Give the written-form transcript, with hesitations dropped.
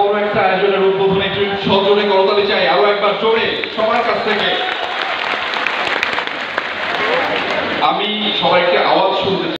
বড় একটা আয়োজনের উদ্বোধনে একটু সজোরে করতালি চাই আরো একবার জোরে সবার কাছ থেকে। আমি সবাইকে